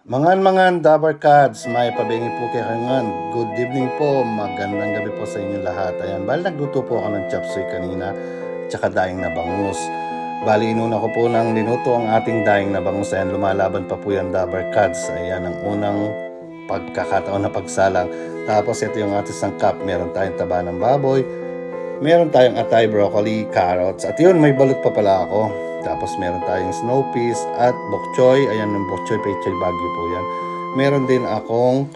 Mangan Dabar Cats, may pabingi po kay kangan. Good evening po, magandang gabi po sa inyo lahat. Ayan, bali nagluto po ako ng chop suey kanina, tsaka daing na bangus. Bali inuna ko po ng linuto ang ating daing na bangus. Ayan, lumalaban pa po yung Dabar Cats. Ayan, ang unang pagkakataon na pagsalang. Tapos ito yung ating sangkap, meron tayong taba ng baboy, meron tayong atay, broccoli, carrots, at yun, may balot pa pala ako. Tapos meron tayong snow peas at bok choy. Ayan, yung bok choy, pechay bagyo po yan. Meron din akong,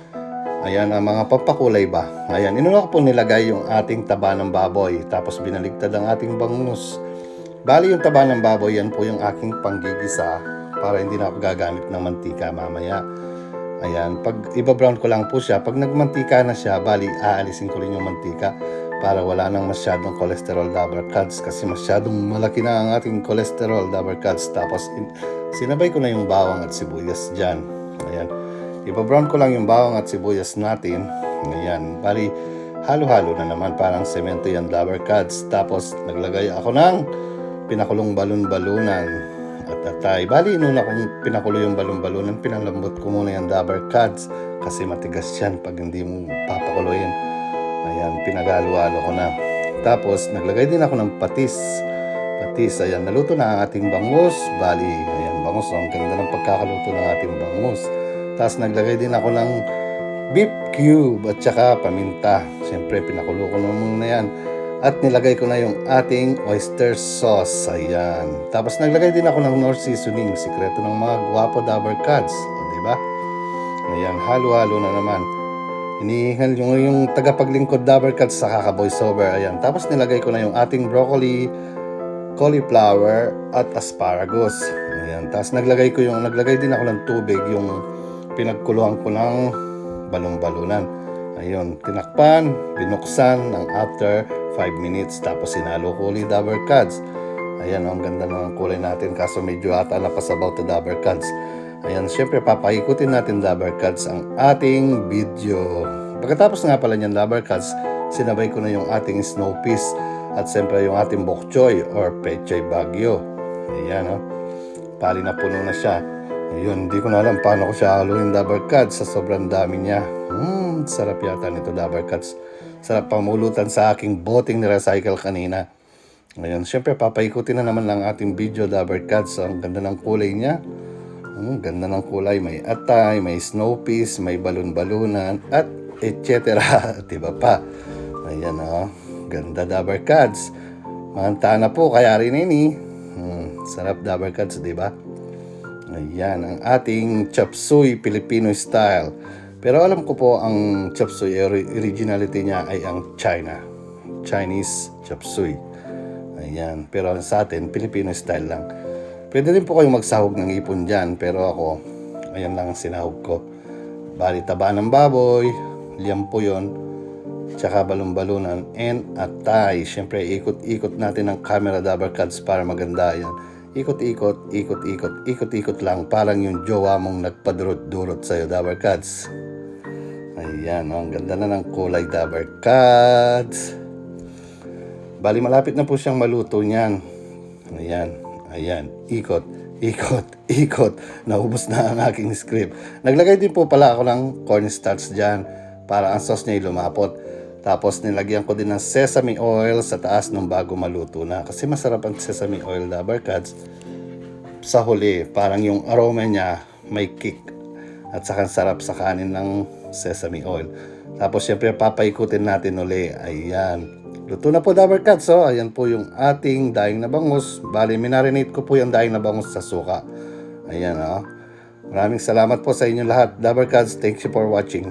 ayan, ang mga pampakulay ba. Ayan, inuna ko po nilagay yung ating taba ng baboy. Tapos binaligtad ang ating bangus. Bali yung taba ng baboy, yan po yung aking panggigisa para hindi na ako gagamit ng mantika mamaya. Ayan, pag iba-brown ko lang po siya, pag nagmantika na siya, bali aalisin ko rin yung mantika para wala nang masyadong cholesterol Dabar Cats kasi masyadong malaki na ang ating cholesterol Dabar Cats. Tapos sinabay ko na yung bawang at sibuyas dyan. Ayan, iba-brown ko lang yung bawang at sibuyas natin. Ayan, bali halo-halo na naman, parang semento yan Dabar Cats. Tapos naglagay ako ng pinakulong balon-balunan at atay. Bali inuna kong pinakulo yung balon-balunan, pinalambot ko muna yung Dabar Cats kasi matigas yan pag hindi mo papakuluin. Ayan, pinagalo-halo ko na. Tapos naglagay din ako ng patis. Ayan, naluto na ang ating bangus. Bali, ayan, bangus, ang ganda ng pagkakaluto ng ating bangus. Tapos naglagay din ako ng beef cube at saka paminta. Siyempre, pinakulo ko na muna yan. At nilagay ko na yung ating oyster sauce. Ayan. Tapos naglagay din ako ng Knorr seasoning. Sikreto ng mga guwapo Dabar Cats. O, diba? Ayan, halo-halo na naman. Inihingal yung tagapaglingkod Dabar Cats sa kaka-voiceover. Ayan. Tapos nilagay ko na yung ating broccoli, cauliflower, at asparagus. Ayan. Tapos naglagay din ako ng tubig, yung pinagkuluhan ko ng balong-balunan. Ayun. Tinakpan, binuksan ng after 5 minutes. Tapos sinalo ko ulit Dabar Cats. Ayan. Ang ganda ng kulay natin. Kaso medyo ata napasabaw to Dabar Cats. Ayan, syempre papaikutin natin Dabar Cats ang ating video. Pagkatapos nga pala niyan Dabar Cats, sinabay ko na yung ating snow peas at syempre yung ating bok choy or pechay bagyo. Ayan, oh. Pali na puno na siya. Ayun, hindi ko na alam paano ko siya haluin Dabar Cats sa sobrang dami niya. Sarap yata nito Dabar Cats. Sarap pamulutan sa aking boting ni-recycle kanina. Ayun, syempre papaikutin na naman lang ating video Dabar Cats. Ang ganda ng kulay niya. Ganda ng kulay, may atay, may snow peas, may balon-balunan, at etc. Diba pa? Ayan o, ganda Dabar Cats. Manta na po, kaya rin ini. Sarap Dabar Cats, diba? Ayan, ang ating chop suey Filipino style. Pero alam ko po ang chop suey, originality niya ay ang Chinese chop suey. Ayan, pero sa atin, Filipino style lang. Pwede rin po kayong magsahog ng ipon dyan, pero ako, ayan lang ang sinahog ko. Bali, taba ng baboy, liampo yun, tsaka balon-balunan, and atay. Siyempre, ikot-ikot natin ang camera Dabar Cats para maganda yan. Ikot-ikot, ikot-ikot, ikot-ikot lang, parang yung jowa mong nagpadurot-durot sa'yo Dabar Cats. Ayan, ang ganda na ng kulay Dabar Cats. Bali, malapit na po siyang maluto niyan. Ayan, ikot, ikot, ikot. Naubos na ang aking script. Naglagay din po pala ako ng cornstarch dyan para ang sauce niya lumapot. Tapos nilagyan ko din ng sesame oil sa taas nung bago maluto na. Kasi masarap ang sesame oil Dabar Cats sa huli. Parang yung aroma niya may kick. At saka sarap sa kanin ng sesame oil. Tapos syempre papaikutin natin uli. Ayan. Luto na po Dabar Cats. So, ayan po yung ating daing na bangus. Bali, minarinate ko po yung daing na bangus sa suka. Ayan, oh. Maraming salamat po sa inyo lahat. Dabar Cats, thank you for watching.